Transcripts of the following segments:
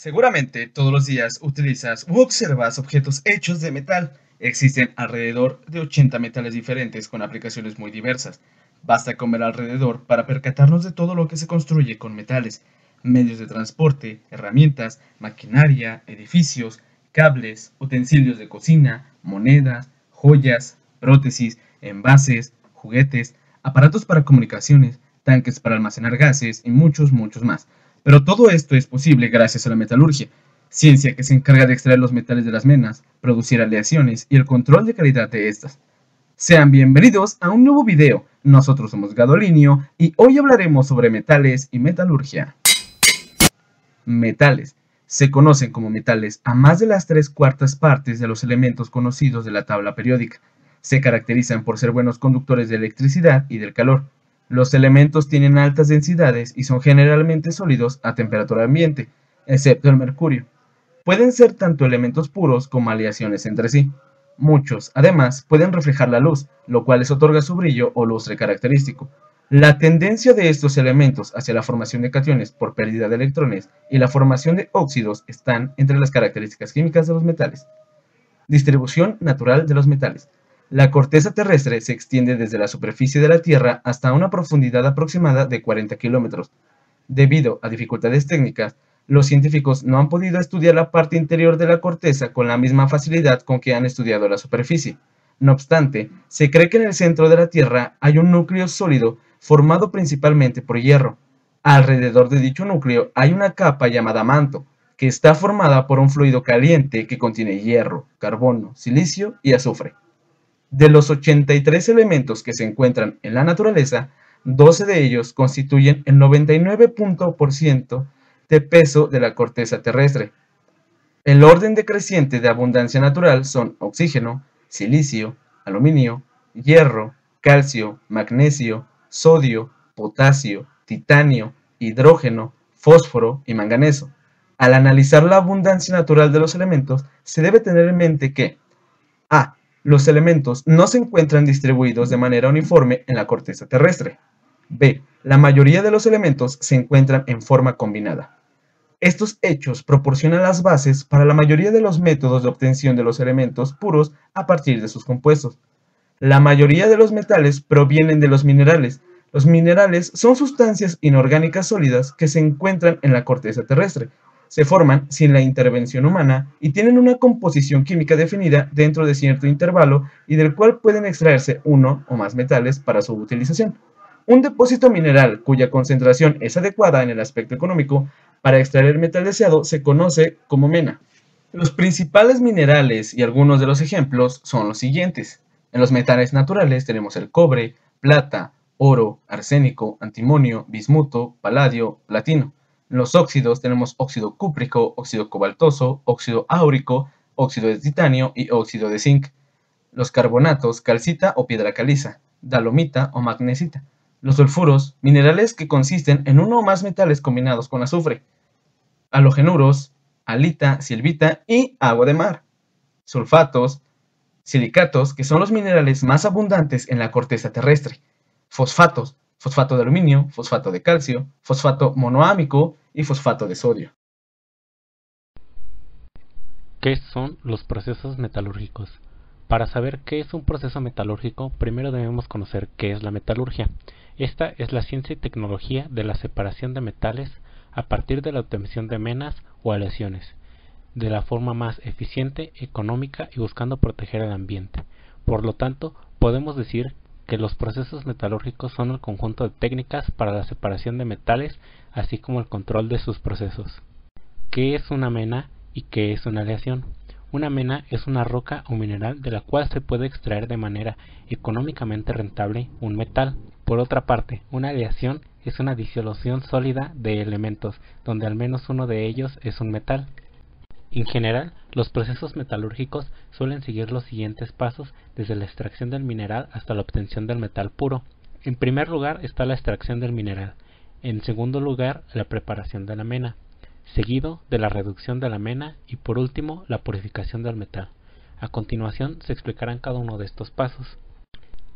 Seguramente todos los días utilizas u observas objetos hechos de metal. Existen alrededor de 80 metales diferentes con aplicaciones muy diversas. Basta con ver alrededor para percatarnos de todo lo que se construye con metales. Medios de transporte, herramientas, maquinaria, edificios, cables, utensilios de cocina, monedas, joyas, prótesis, envases, juguetes, aparatos para comunicaciones, tanques para almacenar gases y muchos más. Pero todo esto es posible gracias a la metalurgia, ciencia que se encarga de extraer los metales de las menas, producir aleaciones y el control de calidad de estas. Sean bienvenidos a un nuevo video. Nosotros somos Gadolinio y hoy hablaremos sobre metales y metalurgia. Metales. Se conocen como metales a más de las 3/4 partes de los elementos conocidos de la tabla periódica. Se caracterizan por ser buenos conductores de electricidad y del calor. Los elementos tienen altas densidades y son generalmente sólidos a temperatura ambiente, excepto el mercurio. Pueden ser tanto elementos puros como aleaciones entre sí. Muchos, además, pueden reflejar la luz, lo cual les otorga su brillo o lustre característico. La tendencia de estos elementos hacia la formación de cationes por pérdida de electrones y la formación de óxidos están entre las características químicas de los metales. Distribución natural de los metales. La corteza terrestre se extiende desde la superficie de la Tierra hasta una profundidad aproximada de 40 kilómetros. Debido a dificultades técnicas, los científicos no han podido estudiar la parte interior de la corteza con la misma facilidad con que han estudiado la superficie. No obstante, se cree que en el centro de la Tierra hay un núcleo sólido formado principalmente por hierro. Alrededor de dicho núcleo hay una capa llamada manto, que está formada por un fluido caliente que contiene hierro, carbono, silicio y azufre. De los 83 elementos que se encuentran en la naturaleza, 12 de ellos constituyen el 99% de peso de la corteza terrestre. El orden decreciente de abundancia natural son oxígeno, silicio, aluminio, hierro, calcio, magnesio, sodio, potasio, titanio, hidrógeno, fósforo y manganeso. Al analizar la abundancia natural de los elementos, se debe tener en mente que a. Los elementos no se encuentran distribuidos de manera uniforme en la corteza terrestre. B. La mayoría de los elementos se encuentran en forma combinada. Estos hechos proporcionan las bases para la mayoría de los métodos de obtención de los elementos puros a partir de sus compuestos. La mayoría de los metales provienen de los minerales. Los minerales son sustancias inorgánicas sólidas que se encuentran en la corteza terrestre. Se forman sin la intervención humana y tienen una composición química definida dentro de cierto intervalo y del cual pueden extraerse uno o más metales para su utilización. Un depósito mineral cuya concentración es adecuada en el aspecto económico para extraer el metal deseado se conoce como mena. Los principales minerales y algunos de los ejemplos son los siguientes. En los metales naturales tenemos el cobre, plata, oro, arsénico, antimonio, bismuto, paladio, platino. En los óxidos tenemos óxido cúprico, óxido cobaltoso, óxido áurico, óxido de titanio y óxido de zinc. Los carbonatos, calcita o piedra caliza, dolomita o magnesita. Los sulfuros, minerales que consisten en uno o más metales combinados con azufre. Halogenuros, halita, silvita y agua de mar. Sulfatos, silicatos, que son los minerales más abundantes en la corteza terrestre. Fosfatos, fosfato de aluminio, fosfato de calcio, fosfato monoámico y fosfato de sodio. ¿Qué son los procesos metalúrgicos? Para saber qué es un proceso metalúrgico, primero debemos conocer qué es la metalurgia. Esta es la ciencia y tecnología de la separación de metales a partir de la obtención de menas o aleaciones, de la forma más eficiente, económica y buscando proteger el ambiente. Por lo tanto, podemos decir que los procesos metalúrgicos son el conjunto de técnicas para la separación de metales, así como el control de sus procesos. ¿Qué es una mena y qué es una aleación? Una mena es una roca o mineral de la cual se puede extraer de manera económicamente rentable un metal. Por otra parte, una aleación es una disolución sólida de elementos, donde al menos uno de ellos es un metal. En general, los procesos metalúrgicos suelen seguir los siguientes pasos desde la extracción del mineral hasta la obtención del metal puro. En primer lugar está la extracción del mineral, en segundo lugar la preparación de la mena, seguido de la reducción de la mena y por último la purificación del metal. A continuación se explicarán cada uno de estos pasos.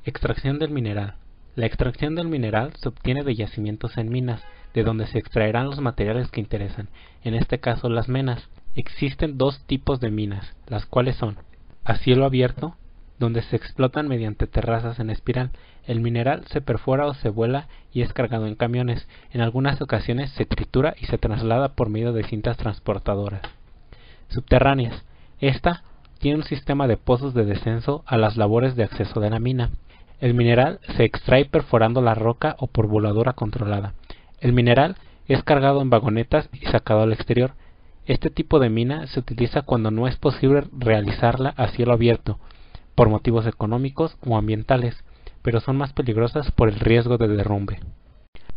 Extracción del mineral. La extracción del mineral se obtiene de yacimientos en minas, de donde se extraerán los materiales que interesan, en este caso las menas. Existen dos tipos de minas, las cuales son a cielo abierto, donde se explotan mediante terrazas en espiral. El mineral se perfora o se vuela y es cargado en camiones. En algunas ocasiones se tritura y se traslada por medio de cintas transportadoras. Subterráneas. Esta tiene un sistema de pozos de descenso a las labores de acceso de la mina. El mineral se extrae perforando la roca o por voladura controlada. El mineral es cargado en vagonetas y sacado al exterior. Este tipo de mina se utiliza cuando no es posible realizarla a cielo abierto, por motivos económicos o ambientales, pero son más peligrosas por el riesgo de derrumbe.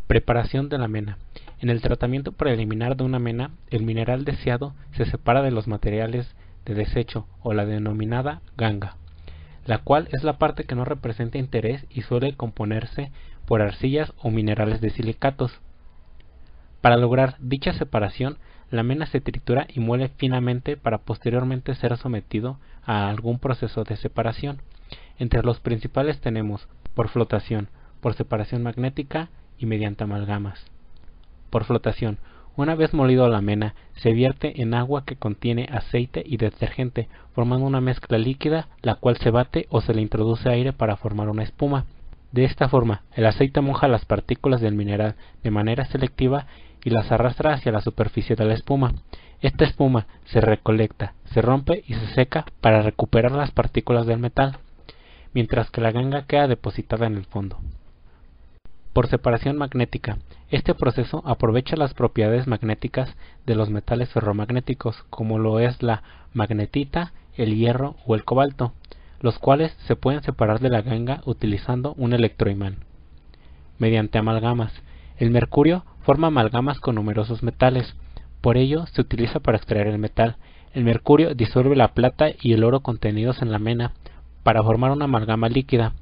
Preparación de la mena. En el tratamiento preliminar de una mena, el mineral deseado se separa de los materiales de desecho o la denominada ganga, la cual es la parte que no representa interés y suele componerse por arcillas o minerales de silicatos. Para lograr dicha separación, la mena se tritura y muele finamente para posteriormente ser sometido a algún proceso de separación. Entre los principales tenemos por flotación, por separación magnética y mediante amalgamas. Por flotación, una vez molido la mena, se vierte en agua que contiene aceite y detergente, formando una mezcla líquida, la cual se bate o se le introduce aire para formar una espuma. De esta forma, el aceite moja las partículas del mineral de manera selectiva y las arrastra hacia la superficie de la espuma. Esta espuma se recolecta, se rompe y se seca para recuperar las partículas del metal, mientras que la ganga queda depositada en el fondo. Por separación magnética. Este proceso aprovecha las propiedades magnéticas de los metales ferromagnéticos, como lo es la magnetita, el hierro o el cobalto, los cuales se pueden separar de la ganga utilizando un electroimán. Mediante amalgamas. El mercurio forma amalgamas con numerosos metales, por ello se utiliza para extraer el metal. El mercurio disuelve la plata y el oro contenidos en la mena para formar una amalgama líquida,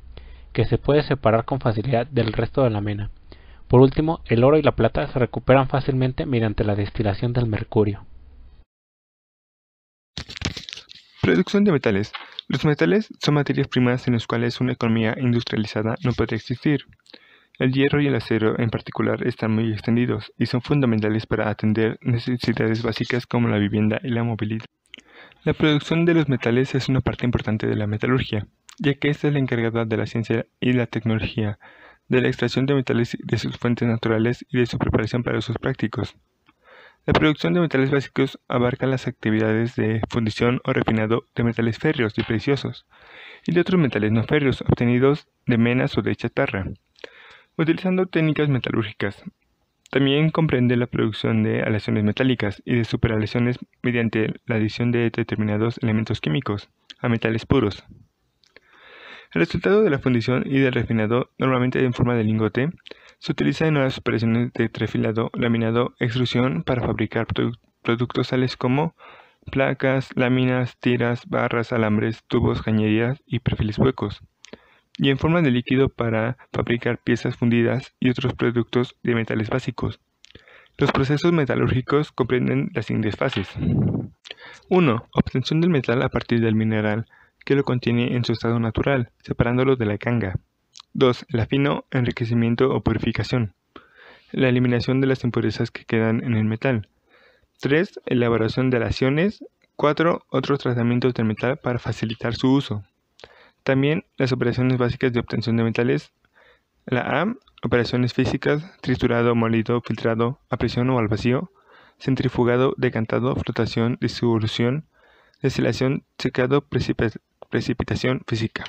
que se puede separar con facilidad del resto de la mena. Por último, el oro y la plata se recuperan fácilmente mediante la destilación del mercurio. Producción de metales. Los metales son materias primas en las cuales una economía industrializada no puede existir. El hierro y el acero en particular están muy extendidos y son fundamentales para atender necesidades básicas como la vivienda y la movilidad. La producción de los metales es una parte importante de la metalurgia, ya que esta es la encargada de la ciencia y la tecnología, de la extracción de metales de sus fuentes naturales y de su preparación para usos prácticos. La producción de metales básicos abarca las actividades de fundición o refinado de metales férreos y preciosos, y de otros metales no férreos obtenidos de menas o de chatarra, utilizando técnicas metalúrgicas. También comprende la producción de aleaciones metálicas y de superaleaciones mediante la adición de determinados elementos químicos a metales puros. El resultado de la fundición y del refinado, normalmente en forma de lingote, se utiliza en las operaciones de trefilado, laminado, extrusión para fabricar productos tales como placas, láminas, tiras, barras, alambres, tubos, cañerías y perfiles huecos, y en forma de líquido para fabricar piezas fundidas y otros productos de metales básicos. Los procesos metalúrgicos comprenden las siguientes fases. 1. Obtención del metal a partir del mineral, que lo contiene en su estado natural, separándolo de la ganga. 2. El afino, enriquecimiento o purificación, la eliminación de las impurezas que quedan en el metal. 3. Elaboración de aleaciones. 4. Otros tratamientos del metal para facilitar su uso. También las operaciones básicas de obtención de metales. La A. Operaciones físicas, triturado, molido, filtrado, a presión o al vacío, centrifugado, decantado, flotación, disolución, destilación, secado, precipitación física.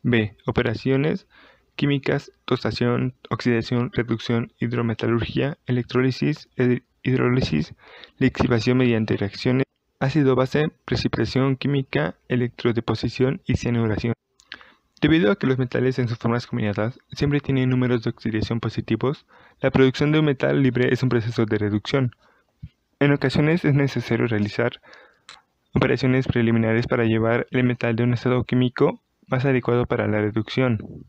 B. Operaciones químicas, tostación, oxidación, reducción, hidrometalurgia, electrólisis, hidrólisis, lixiviación mediante reacciones, ácido-base, precipitación química, electrodeposición y cianuración. Debido a que los metales en sus formas combinadas siempre tienen números de oxidación positivos, la producción de un metal libre es un proceso de reducción. En ocasiones es necesario realizar operaciones preliminares para llevar el metal de un estado químico más adecuado para la reducción.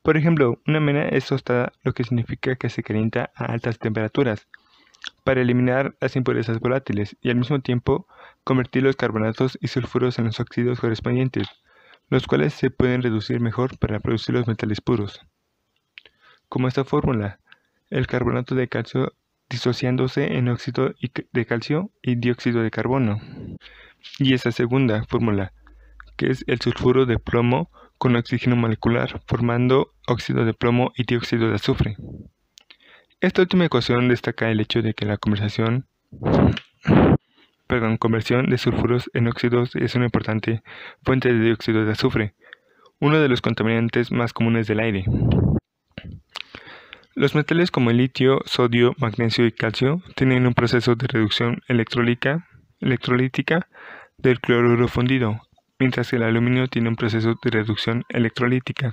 Por ejemplo, una mena es tostada, lo que significa que se calienta a altas temperaturas, para eliminar las impurezas volátiles y al mismo tiempo convertir los carbonatos y sulfuros en los óxidos correspondientes, los cuales se pueden reducir mejor para producir los metales puros. Como esta fórmula, el carbonato de calcio disociándose en óxido de calcio y dióxido de carbono. Y esa segunda fórmula, que es el sulfuro de plomo con oxígeno molecular, formando óxido de plomo y dióxido de azufre. Esta última ecuación destaca el hecho de que la conversión de sulfuros en óxidos es una importante fuente de dióxido de azufre, uno de los contaminantes más comunes del aire. Los metales como el litio, sodio, magnesio y calcio tienen un proceso de reducción electrolítica del cloruro fundido, mientras que el aluminio tiene un proceso de reducción electrolítica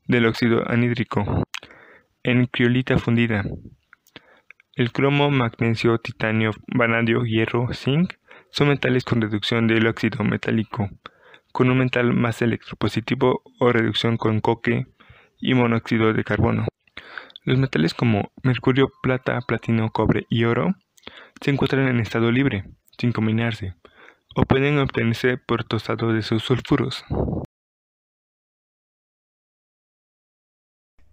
del óxido anhídrico en criolita fundida. El cromo, magnesio, titanio, vanadio, hierro, zinc son metales con reducción del óxido metálico, con un metal más electropositivo o reducción con coque y monóxido de carbono. Los metales como mercurio, plata, platino, cobre y oro se encuentran en estado libre, sin combinarse, o pueden obtenerse por tostado de sus sulfuros.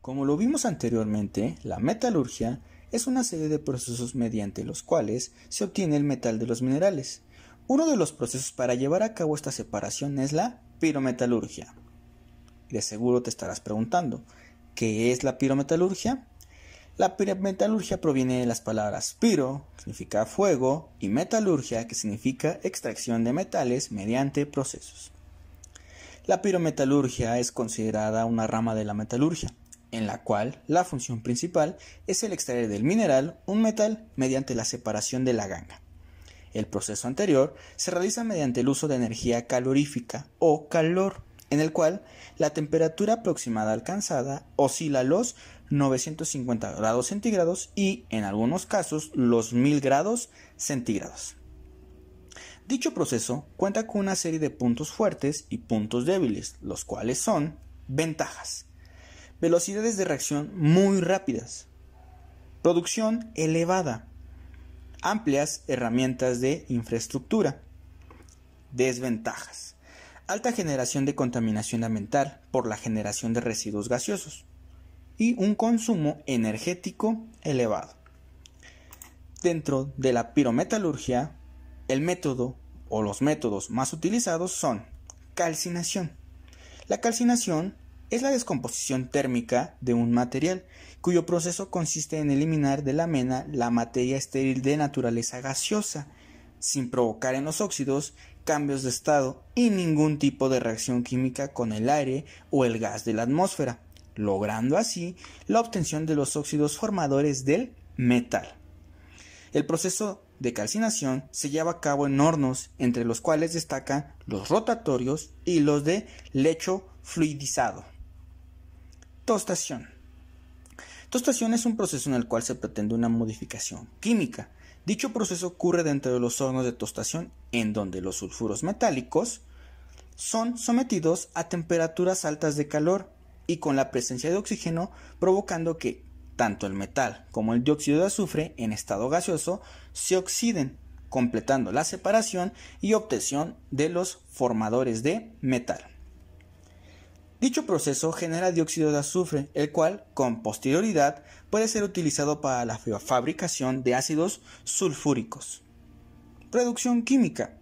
Como lo vimos anteriormente, la metalurgia es una serie de procesos mediante los cuales se obtiene el metal de los minerales. Uno de los procesos para llevar a cabo esta separación es la pirometalurgia. De seguro te estarás preguntando, ¿qué es la pirometalurgia? La pirometalurgia proviene de las palabras piro, que significa fuego, y metalurgia, que significa extracción de metales mediante procesos. La pirometalurgia es considerada una rama de la metalurgia, en la cual la función principal es el extraer del mineral un metal mediante la separación de la ganga. El proceso anterior se realiza mediante el uso de energía calorífica o calor, en el cual la temperatura aproximada alcanzada oscila a los 950 grados centígrados y, en algunos casos, los 1000 grados centígrados. Dicho proceso cuenta con una serie de puntos fuertes y puntos débiles, los cuales son ventajas: velocidades de reacción muy rápidas, producción elevada, amplias herramientas de infraestructura. Desventajas: alta generación de contaminación ambiental por la generación de residuos gaseosos y un consumo energético elevado. Dentro de la pirometalurgia, el método o los métodos más utilizados son calcinación. La calcinación es la descomposición térmica de un material, cuyo proceso consiste en eliminar de la mena la materia estéril de naturaleza gaseosa, sin provocar en los óxidos cambios de estado y ningún tipo de reacción química con el aire o el gas de la atmósfera, logrando así la obtención de los óxidos formadores del metal. El proceso de calcinación se lleva a cabo en hornos, entre los cuales destacan los rotatorios y los de lecho fluidizado. Tostación. Tostación es un proceso en el cual se pretende una modificación química. Dicho proceso ocurre dentro de los hornos de tostación, en donde los sulfuros metálicos son sometidos a temperaturas altas de calor y con la presencia de oxígeno, provocando que tanto el metal como el dióxido de azufre en estado gaseoso se oxiden, completando la separación y obtención de los formadores de metal. Dicho proceso genera dióxido de azufre, el cual, con posterioridad, puede ser utilizado para la fabricación de ácidos sulfúricos. Reducción química.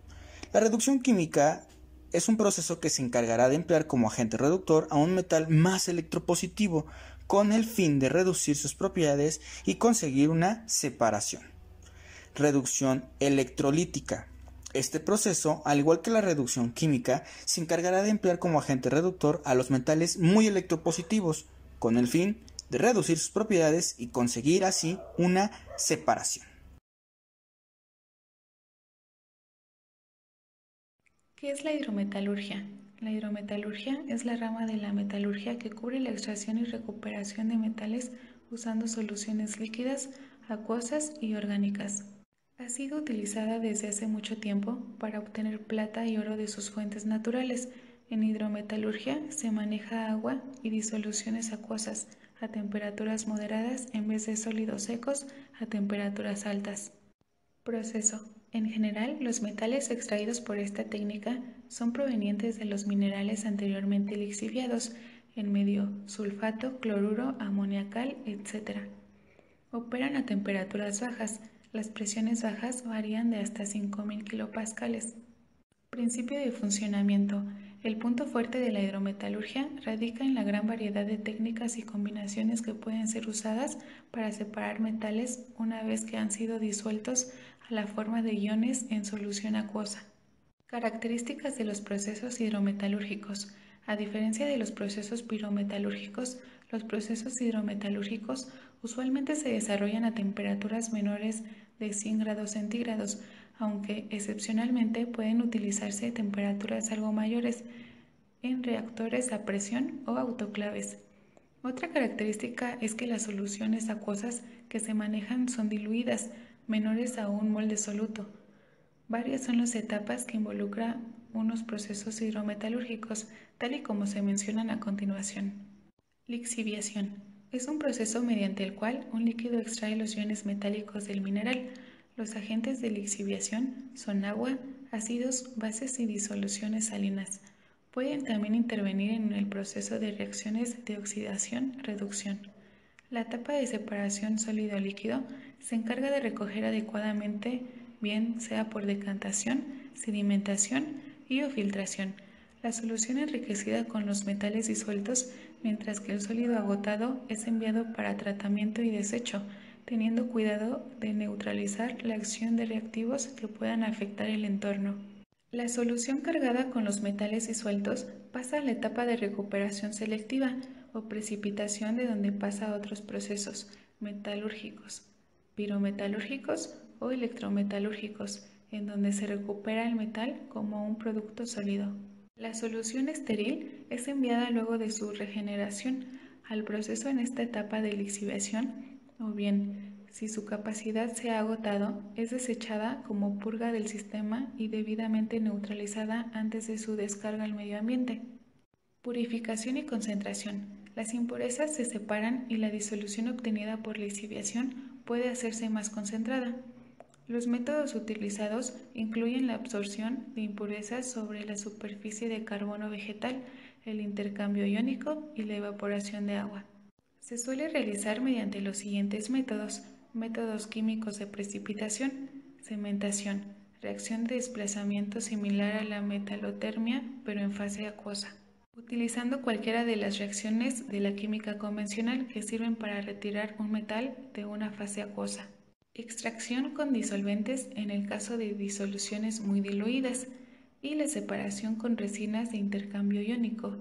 La reducción química es un proceso que se encargará de emplear como agente reductor a un metal más electropositivo, con el fin de reducir sus propiedades y conseguir una separación. Reducción electrolítica. Este proceso, al igual que la reducción química, se encargará de emplear como agente reductor a los metales muy electropositivos, con el fin de reducir sus propiedades y conseguir así una separación. ¿Qué es la hidrometalurgia? La hidrometalurgia es la rama de la metalurgia que cubre la extracción y recuperación de metales usando soluciones líquidas, acuosas y orgánicas. Ha sido utilizada desde hace mucho tiempo para obtener plata y oro de sus fuentes naturales. En hidrometalurgia se maneja agua y disoluciones acuosas a temperaturas moderadas en vez de sólidos secos a temperaturas altas. Proceso. En general, los metales extraídos por esta técnica son provenientes de los minerales anteriormente lixiviados en medio sulfato, cloruro, amoniacal, etc. Operan a temperaturas bajas. Las presiones bajas varían de hasta 5000 kilopascales. Principio de funcionamiento. El punto fuerte de la hidrometalurgia radica en la gran variedad de técnicas y combinaciones que pueden ser usadas para separar metales una vez que han sido disueltos a la forma de iones en solución acuosa. Características de los procesos hidrometalúrgicos. A diferencia de los procesos pirometalúrgicos, los procesos hidrometalúrgicos usualmente se desarrollan a temperaturas menores de 100 grados centígrados, aunque excepcionalmente pueden utilizarse temperaturas algo mayores en reactores a presión o autoclaves. Otra característica es que las soluciones acuosas que se manejan son diluidas, menores a un mol de soluto. Varias son las etapas que involucran unos procesos hidrometalúrgicos, tal y como se mencionan a continuación. Lixiviación. Es un proceso mediante el cual un líquido extrae los iones metálicos del mineral. Los agentes de lixiviación son agua, ácidos, bases y disoluciones salinas. Pueden también intervenir en el proceso de reacciones de oxidación-reducción. La etapa de separación sólido-líquido se encarga de recoger adecuadamente, bien sea por decantación, sedimentación y o filtración, la solución enriquecida con los metales disueltos, mientras que el sólido agotado es enviado para tratamiento y desecho, teniendo cuidado de neutralizar la acción de reactivos que puedan afectar el entorno. La solución cargada con los metales disueltos pasa a la etapa de recuperación selectiva o precipitación, de donde pasa a otros procesos metalúrgicos, pirometalúrgicos o electrometalúrgicos, en donde se recupera el metal como un producto sólido. La solución estéril es enviada luego de su regeneración al proceso en esta etapa de lixiviación, o bien, si su capacidad se ha agotado, es desechada como purga del sistema y debidamente neutralizada antes de su descarga al medio ambiente. Purificación y concentración. Las impurezas se separan y la disolución obtenida por lixiviación puede hacerse más concentrada. Los métodos utilizados incluyen la absorción de impurezas sobre la superficie de carbono vegetal, el intercambio iónico y la evaporación de agua. Se suele realizar mediante los siguientes métodos: métodos químicos de precipitación, cementación, reacción de desplazamiento similar a la metalotermia pero en fase acuosa, utilizando cualquiera de las reacciones de la química convencional que sirven para retirar un metal de una fase acuosa. Extracción con disolventes en el caso de disoluciones muy diluidas y la separación con resinas de intercambio iónico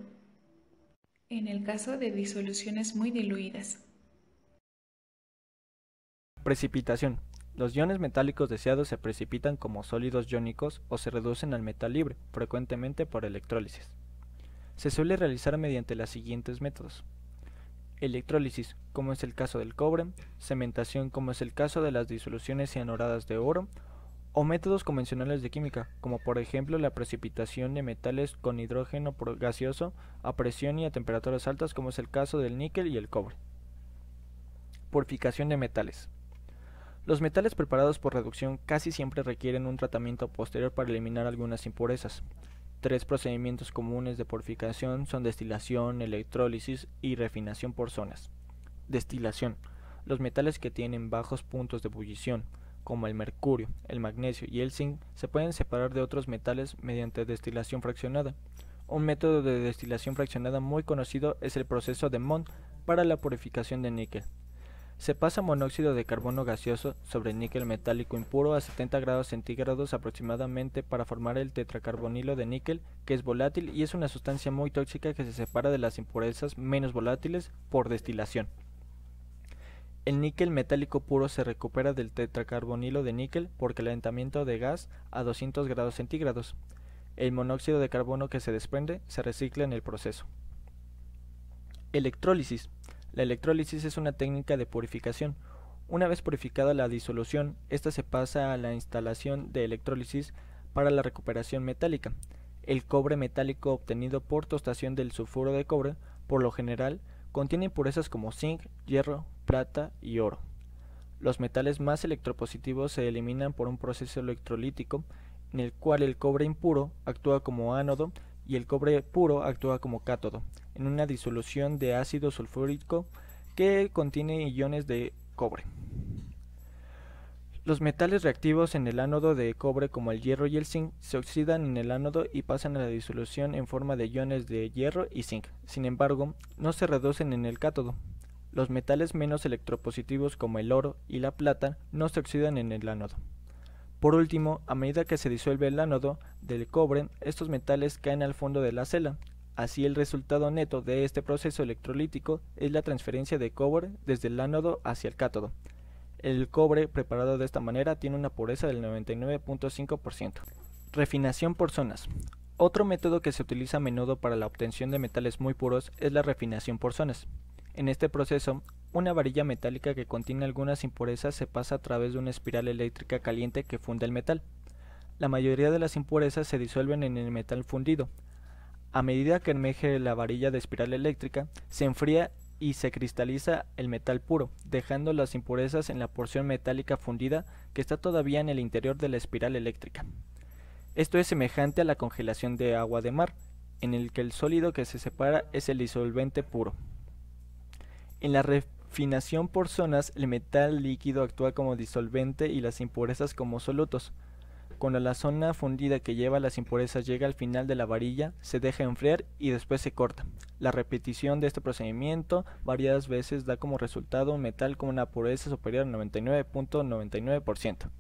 en el caso de disoluciones muy diluidas. Precipitación. Los iones metálicos deseados se precipitan como sólidos iónicos o se reducen al metal libre, frecuentemente por electrólisis. Se suele realizar mediante los siguientes métodos: electrólisis, como es el caso del cobre; cementación, como es el caso de las disoluciones cianuradas de oro; o métodos convencionales de química, como por ejemplo la precipitación de metales con hidrógeno gaseoso a presión y a temperaturas altas, como es el caso del níquel y el cobre. Purificación de metales. Los metales preparados por reducción casi siempre requieren un tratamiento posterior para eliminar algunas impurezas. 3 procedimientos comunes de purificación son destilación, electrólisis y refinación por zonas. Destilación. Los metales que tienen bajos puntos de ebullición, como el mercurio, el magnesio y el zinc, se pueden separar de otros metales mediante destilación fraccionada. Un método de destilación fraccionada muy conocido es el proceso de Mond para la purificación de níquel. Se pasa monóxido de carbono gaseoso sobre níquel metálico impuro a 70 grados centígrados aproximadamente para formar el tetracarbonilo de níquel, que es volátil y es una sustancia muy tóxica que se separa de las impurezas menos volátiles por destilación. El níquel metálico puro se recupera del tetracarbonilo de níquel por calentamiento de gas a 200 grados centígrados. El monóxido de carbono que se desprende se recicla en el proceso. Electrólisis. La electrólisis es una técnica de purificación. Una vez purificada la disolución, esta se pasa a la instalación de electrólisis para la recuperación metálica. El cobre metálico obtenido por tostación del sulfuro de cobre, por lo general, contiene impurezas como zinc, hierro, plata y oro. Los metales más electropositivos se eliminan por un proceso electrolítico en el cual el cobre impuro actúa como ánodo y el cobre puro actúa como cátodo, en una disolución de ácido sulfúrico que contiene iones de cobre. Los metales reactivos en el ánodo de cobre como el hierro y el zinc se oxidan en el ánodo y pasan a la disolución en forma de iones de hierro y zinc. Sin embargo, no se reducen en el cátodo. Los metales menos electropositivos como el oro y la plata no se oxidan en el ánodo. Por último, a medida que se disuelve el ánodo del cobre, estos metales caen al fondo de la cela. Así, el resultado neto de este proceso electrolítico es la transferencia de cobre desde el ánodo hacia el cátodo. El cobre preparado de esta manera tiene una pureza del 99.5%. Refinación por zonas. Otro método que se utiliza a menudo para la obtención de metales muy puros es la refinación por zonas. En este proceso, una varilla metálica que contiene algunas impurezas se pasa a través de una espiral eléctrica caliente que funde el metal. La mayoría de las impurezas se disuelven en el metal fundido. A medida que emerge la varilla de espiral eléctrica, se enfría y se cristaliza el metal puro, dejando las impurezas en la porción metálica fundida que está todavía en el interior de la espiral eléctrica. Esto es semejante a la congelación de agua de mar, en el que el sólido que se separa es el disolvente puro. En la refinación por zonas, el metal líquido actúa como disolvente y las impurezas como solutos. Cuando la zona fundida que lleva las impurezas llega al final de la varilla, se deja enfriar y después se corta. La repetición de este procedimiento varias veces da como resultado un metal con una pureza superior al 99.99%.